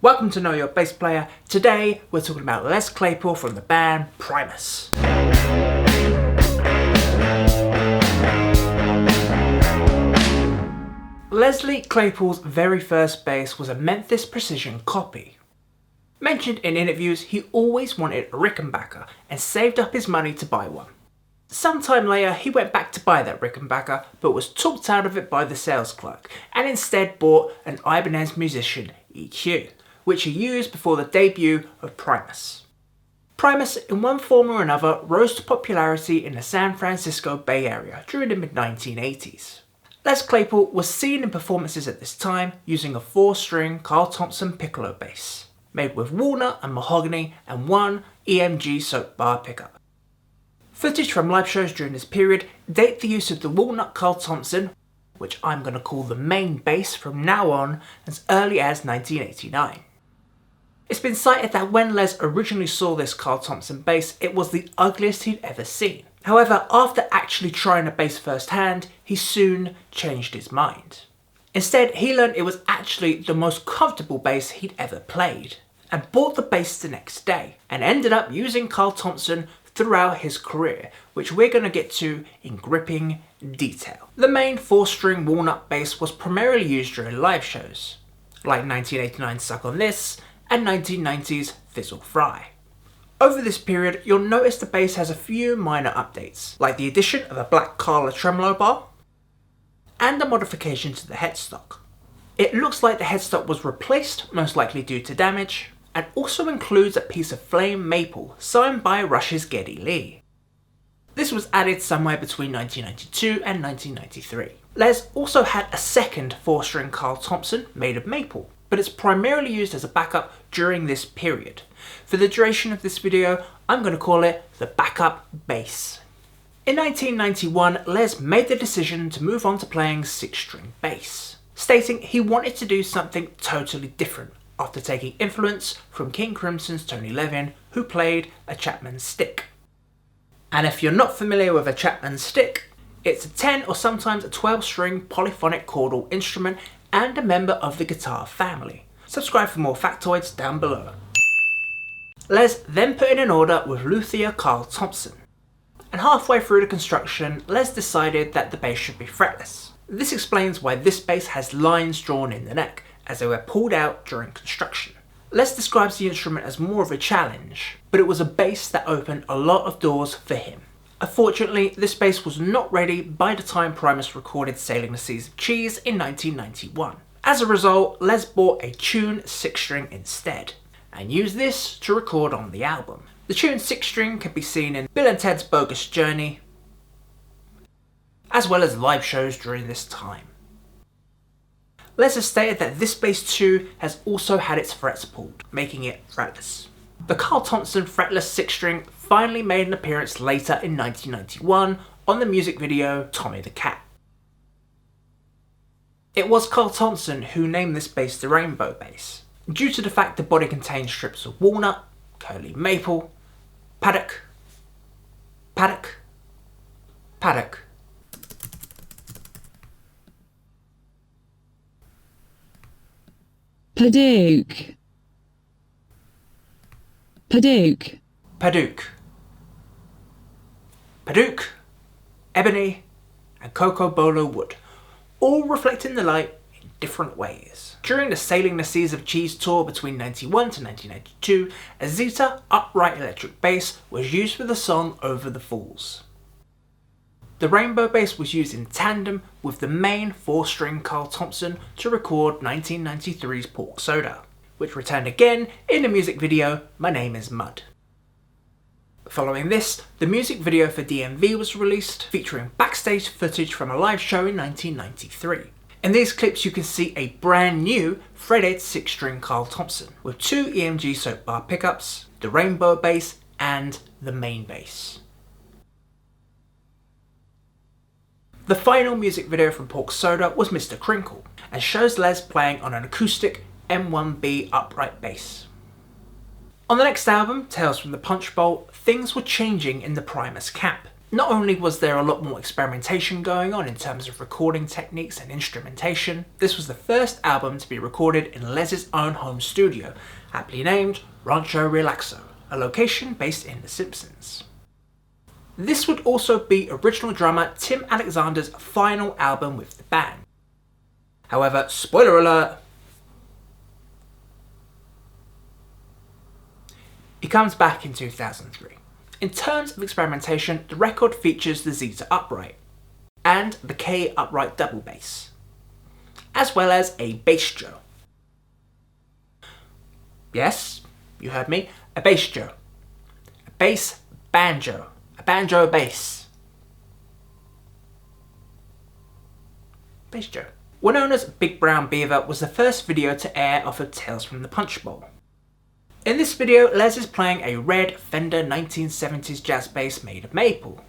Welcome to Know Your Bass Player. Today we're talking about Les Claypool from the band Primus. Leslie Claypool's very first bass was a Memphis Precision copy. Mentioned in interviews, he always wanted a Rickenbacker and saved up his money to buy one. Sometime later he went back to buy that Rickenbacker but was talked out of it by the sales clerk and instead bought an Ibanez Musician EQ, which he used before the debut of Primus. Primus, in one form or another, rose to popularity in the San Francisco Bay Area during the mid-1980s. Les Claypool was seen in performances at this time using a 4-string Carl Thompson piccolo bass, made with walnut and mahogany and one EMG soap bar pickup. Footage from live shows during this period date the use of the walnut Carl Thompson, which I'm going to call the main bass from now on, as early as 1989. It's been cited that when Les originally saw this Carl Thompson bass, it was the ugliest he'd ever seen. However, after actually trying the bass firsthand, he soon changed his mind. Instead, he learned it was actually the most comfortable bass he'd ever played, and bought the bass the next day, and ended up using Carl Thompson throughout his career, which we're going to get to in gripping detail. The main 4-string walnut bass was primarily used during live shows, like 1989's Suck on This, and 1990's Fizzle Fry. Over this period, you'll notice the bass has a few minor updates, like the addition of a black Carla tremolo bar, and a modification to the headstock. It looks like the headstock was replaced, most likely due to damage, and also includes a piece of flame maple signed by Rush's Geddy Lee. This was added somewhere between 1992 and 1993. Les also had a second 4-string Carl Thompson made of maple, but it's primarily used as a backup during this period. For the duration of this video, I'm going to call it the backup bass. In 1991, Les made the decision to move on to playing 6-string bass, stating he wanted to do something totally different after taking influence from King Crimson's Tony Levin, who played a Chapman stick. And if you're not familiar with a Chapman stick, it's a 10 or sometimes a 12-string polyphonic chordal instrument and a member of the guitar family. Subscribe for more factoids down below. Les then put in an order with luthier Carl Thompson, and halfway through the construction, Les decided that the bass should be fretless. This explains why this bass has lines drawn in the neck, as they were pulled out during construction. Les describes the instrument as more of a challenge, but it was a bass that opened a lot of doors for him. Unfortunately, this bass was not ready by the time Primus recorded Sailing the Seas of Cheese in 1991. As a result, Les bought a tuned 6-string instead, and used this to record on the album. The tuned 6-string can be seen in Bill and Ted's Bogus Journey, as well as live shows during this time. Les has stated that this bass too has also had its frets pulled, making it fretless. The Carl Thompson fretless 6-string finally made an appearance later in 1991 on the music video Tommy the Cat. It was Carl Thompson who named this bass the Rainbow Bass, due to the fact the body contained strips of walnut, curly maple, paddock, paddock, paddock, Paddock, Paddock, Paddock, Paddock, ebony, and cocoa bolo wood, all reflecting the light in different ways. During the Sailing the Seas of Cheese tour between 1991 to 1992, a Zeta upright electric bass was used for the song Over the Falls. The Rainbow Bass was used in tandem with the main 4-string Carl Thompson to record 1993's Pork Soda, which returned again in the music video My Name is Mud. Following this, the music video for DMV was released, featuring backstage footage from a live show in 1993. In these clips you can see a brand new threaded 6-string Carl Thompson, with 2 EMG soap bar pickups, the Rainbow Bass and the main bass. The final music video from Pork Soda was Mr. Crinkle, and shows Les playing on an acoustic M1B upright bass. On the next album, Tales from the Punch Bowl, things were changing in the Primus camp. Not only was there a lot more experimentation going on in terms of recording techniques and instrumentation, this was the first album to be recorded in Les's own home studio, aptly named Rancho Relaxo, a location based in The Simpsons. This would also be original drummer Tim Alexander's final album with the band. However, spoiler alert, he comes back in 2003. In terms of experimentation, the record features the Zeta upright and the K upright double bass, as well as a bass Joe. Yes, you heard me, a bass Joe. A bass banjo. A banjo bass. Bass Joe. Winona's Big Brown Beaver was the first video to air off of Tales from the Punch Bowl. In this video, Les is playing a red Fender 1970s jazz bass made of maple.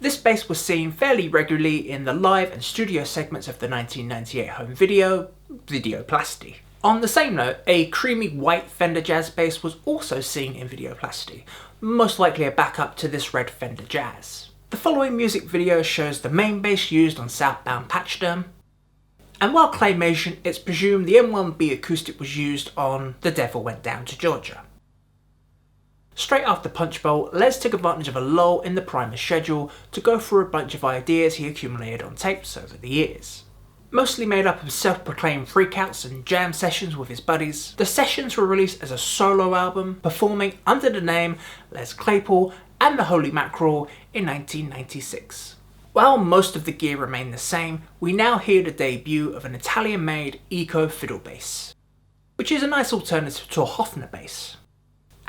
This bass was seen fairly regularly in the live and studio segments of the 1998 home video, Videoplasty. On the same note, a creamy white Fender jazz bass was also seen in Videoplasty, most likely a backup to this red Fender Jazz. The following music video shows the main bass used on Southbound Patchdom, and while claymation, it's presumed the M1B acoustic was used on The Devil Went Down to Georgia. Straight after Punch Bowl, Les took advantage of a lull in the Primus schedule to go through a bunch of ideas he accumulated on tapes over the years. Mostly made up of self-proclaimed freakouts and jam sessions with his buddies, the sessions were released as a solo album, performing under the name Les Claypool and the Holy Mackerel in 1996. While most of the gear remained the same, we now hear the debut of an Italian-made Eco fiddle bass, which is a nice alternative to a Hofner bass,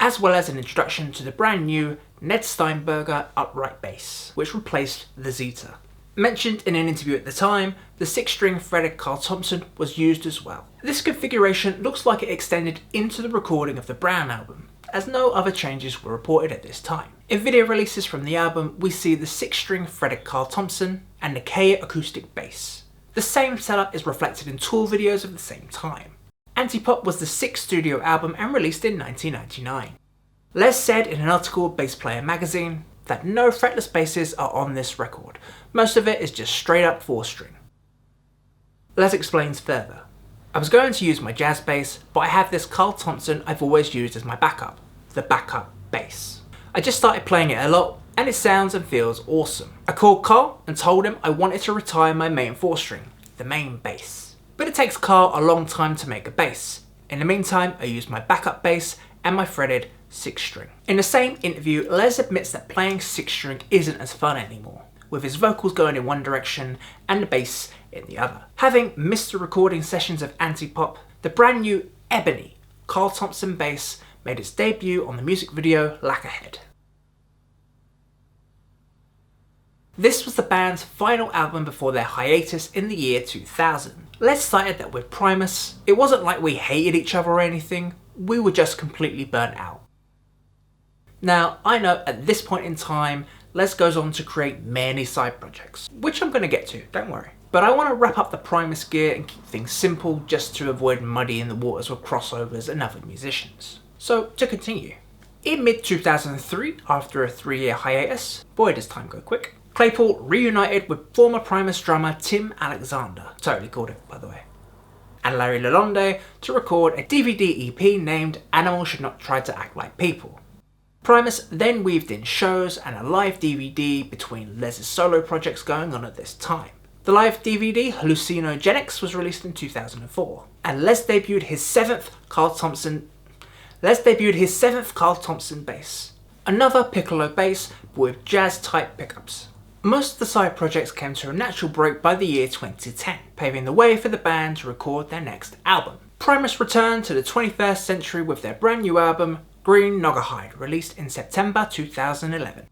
as well as an introduction to the brand new Ned Steinberger upright bass, which replaced the Zeta. Mentioned in an interview at the time, the 6-string threaded Carl Thompson was used as well. This configuration looks like it extended into the recording of the Brown album, as no other changes were reported at this time. In video releases from the album, we see the 6-string threaded Carl Thompson and the K acoustic bass. The same setup is reflected in tour videos of the same time. Antipop was the 6th studio album and released in 1999. Les said in an article with Bass Player magazine that no fretless basses are on this record. Most of it is just straight up 4-string. Les explains further. I was going to use my jazz bass, but I have this Carl Thompson I've always used as my backup, the backup bass. I just started playing it a lot, and it sounds and feels awesome. I called Carl and told him I wanted to retire my main 4-string, the main bass. But it takes Carl a long time to make a bass. In the meantime, I used my backup bass and my threaded 6-string. In the same interview, Les admits that playing 6-string isn't as fun anymore, with his vocals going in one direction and the bass in the other. Having missed the recording sessions of Antipop, the brand new Ebony Carl Thompson bass made its debut on the music video Lack Ahead. This was the band's final album before their hiatus in the year 2000. Les cited that with Primus, it wasn't like we hated each other or anything, we were just completely burnt out. Now, I know at this point in time, Les goes on to create many side projects, which I'm going to get to, don't worry. But I want to wrap up the Primus gear and keep things simple just to avoid muddying the waters with crossovers and other musicians. So, to continue. In mid-2003, after a 3-year hiatus, boy does time go quick, Claypool reunited with former Primus drummer Tim Alexander, totally called it by the way, and Larry Lalonde to record a DVD EP named Animals Should Not Try to Act Like People. Primus then weaved in shows and a live DVD between Les's solo projects going on at this time. The live DVD, Hallucinogenics, was released in 2004, and Les debuted his 7th Carl Thompson bass. Another piccolo bass, but with jazz-type pickups. Most of the side projects came to a natural break by the year 2010, paving the way for the band to record their next album. Primus returned to the 21st century with their brand new album, Green Naugahyde, released in September 2011.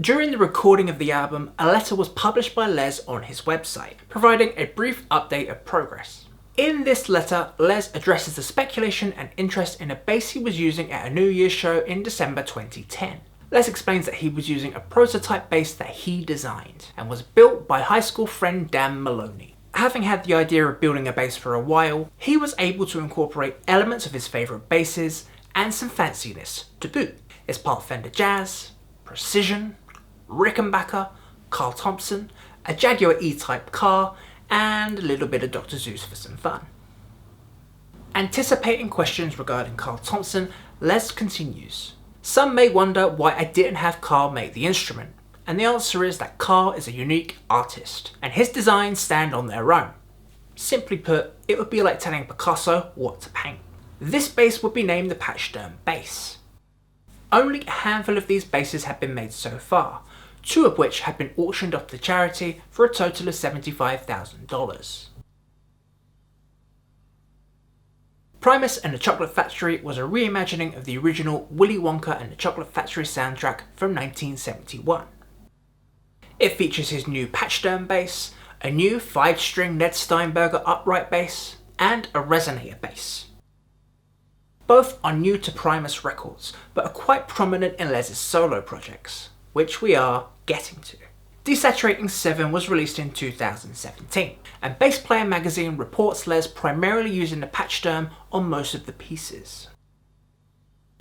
During the recording of the album, a letter was published by Les on his website, providing a brief update of progress. In this letter, Les addresses the speculation and interest in a bass he was using at a New Year's show in December 2010. Les explains that he was using a prototype bass that he designed, and was built by high school friend Dan Maloney. Having had the idea of building a bass for a while, he was able to incorporate elements of his favourite basses and some fanciness to boot. It's part Fender Jazz, precision, Rickenbacker, Carl Thompson, a Jaguar E-Type car, and a little bit of Dr. Zeus for some fun. Anticipating questions regarding Carl Thompson, Les continues. Some may wonder why I didn't have Carl make the instrument, and the answer is that Carl is a unique artist, and his designs stand on their own. Simply put, it would be like telling Picasso what to paint. This bass would be named the Patchdurn bass. Only a handful of these basses have been made so far, 2 of which have been auctioned off to charity for a total of $75,000. Primus and the Chocolate Factory was a reimagining of the original Willy Wonka and the Chocolate Factory soundtrack from 1971. It features his new Patchdurn bass, a new 5-string Ned Steinberger upright bass, and a resonator bass. Both are new to Primus records, but are quite prominent in Les's solo projects, which we are getting to. Desaturating 7 was released in 2017, and Bass Player magazine reports Les primarily using the Patchdurn on most of the pieces,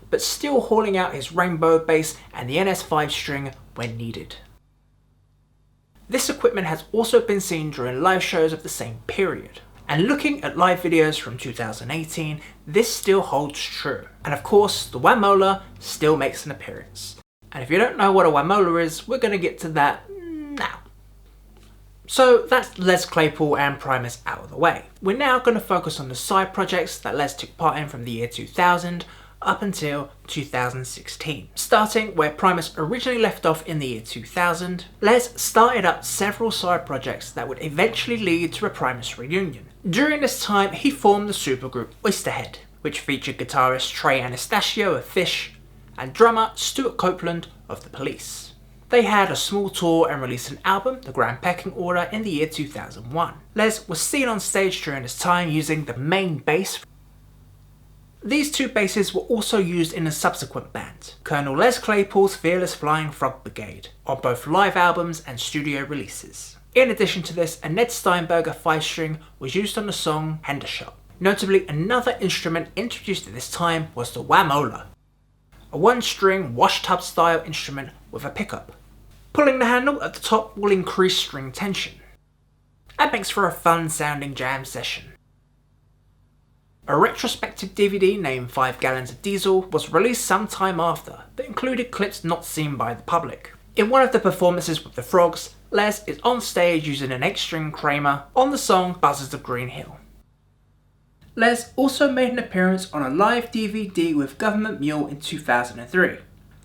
but still hauling out his rainbow bass and the NS 5-string when needed. This equipment has also been seen during live shows of the same period, and looking at live videos from 2018, this still holds true. And of course, the Wamola still makes an appearance. And if you don't know what a Wamola is, we're going to get to that now. So that's Les Claypool and Primus out of the way. We're now going to focus on the side projects that Les took part in from the year 2000 up until 2016. Starting where Primus originally left off in the year 2000, Les started up several side projects that would eventually lead to a Primus reunion. During this time, he formed the supergroup Oysterhead, which featured guitarist Trey Anastasio of Fish and drummer Stuart Copeland of The Police. They had a small tour and released an album, The Grand Pecking Order, in the year 2001. Les was seen on stage during this time using the main bass. These 2 basses were also used in a subsequent band, Colonel Les Claypool's Fearless Flying Frog Brigade, on both live albums and studio releases. In addition to this, a Ned Steinberger 5-string was used on the song Hendershot. Notably, another instrument introduced at this time was the Wamola, a 1-string washtub style instrument with a pickup. Pulling the handle at the top will increase string tension. That makes for a fun sounding jam session. A retrospective DVD named 5 Gallons of Diesel was released some time after that included clips not seen by the public. In one of the performances with the Frogs, Les is on stage using an 8-string Kramer on the song Buzzards of Green Hill. Les also made an appearance on a live DVD with Government Mule in 2003.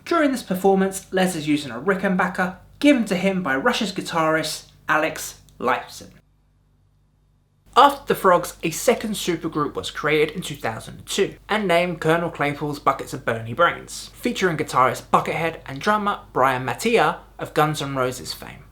During this performance, Les is using a Rickenbacker given to him by Rush's guitarist Alex Lifeson. After the Frogs, a second supergroup was created in 2002 and named Colonel Claypool's Buckets of Burny Brains, featuring guitarist Buckethead and drummer Brian Mattia of Guns N' Roses fame,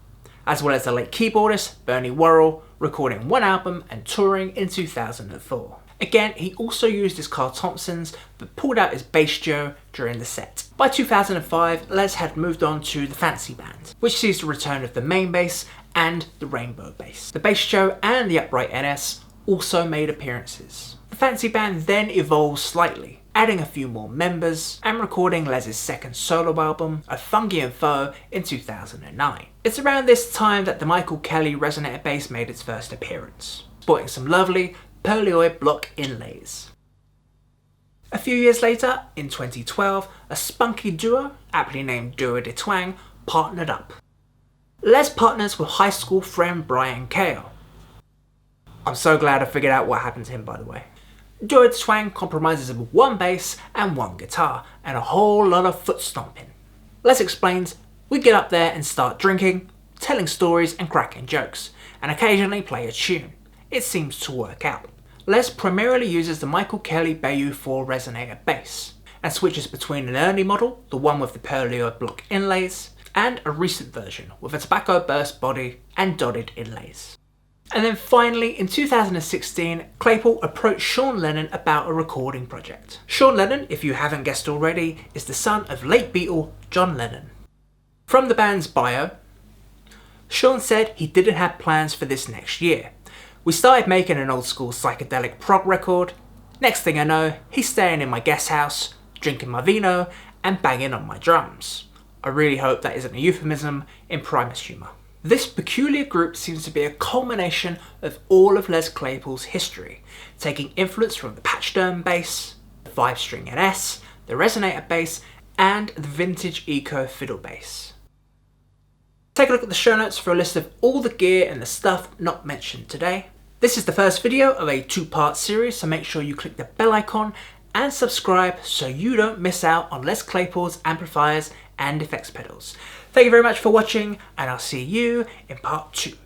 as well as the late keyboardist Bernie Worrell, recording 1 album and touring in 2004. Again, he also used his Carl Thompsons, but pulled out his bass Joe during the set. By 2005, Les had moved on to the Fancy Band, which sees the return of the main bass and the rainbow bass. The bass Joe and the upright NS also made appearances. The Fancy Band then evolved slightly, adding a few more members and recording Les's second solo album, A Fungi and Foe, in 2009. It's around this time that the Michael Kelly resonator bass made its first appearance, sporting some lovely Pearlioid block inlays. A few years later, in 2012, a spunky duo, aptly named Duo de Twang, partnered up. Les partners with high school friend Brian Kale. I'm so glad I figured out what happened to him, by the way. Duo de Twang compromises of 1 bass and 1 guitar, and a whole lot of foot stomping. Les explains, we get up there and start drinking, telling stories and cracking jokes, and occasionally play a tune. It seems to work out. Les primarily uses the Michael Kelly Bayou 4 resonator bass, and switches between an early model, the one with the Pearlioid block inlays, and a recent version with a tobacco burst body and dotted inlays. And then finally, in 2016, Claypool approached Sean Lennon about a recording project. Sean Lennon, if you haven't guessed already, is the son of late Beatle John Lennon. From the band's bio, Sean said he didn't have plans for this next year. We started making an old school psychedelic prog record. Next thing I know, he's staying in my guest house, drinking my vino and banging on my drums. I really hope that isn't a euphemism in Primus humour. This peculiar group seems to be a culmination of all of Les Claypool's history, taking influence from the patch-durn bass, the 5-string NS, the resonator bass, and the vintage eco fiddle bass. Take a look at the show notes for a list of all the gear and the stuff not mentioned today. This is the first video of a 2-part series, so make sure you click the bell icon and subscribe so you don't miss out on Les Claypool's amplifiers and effects pedals. Thank you very much for watching, and I'll see you in part 2.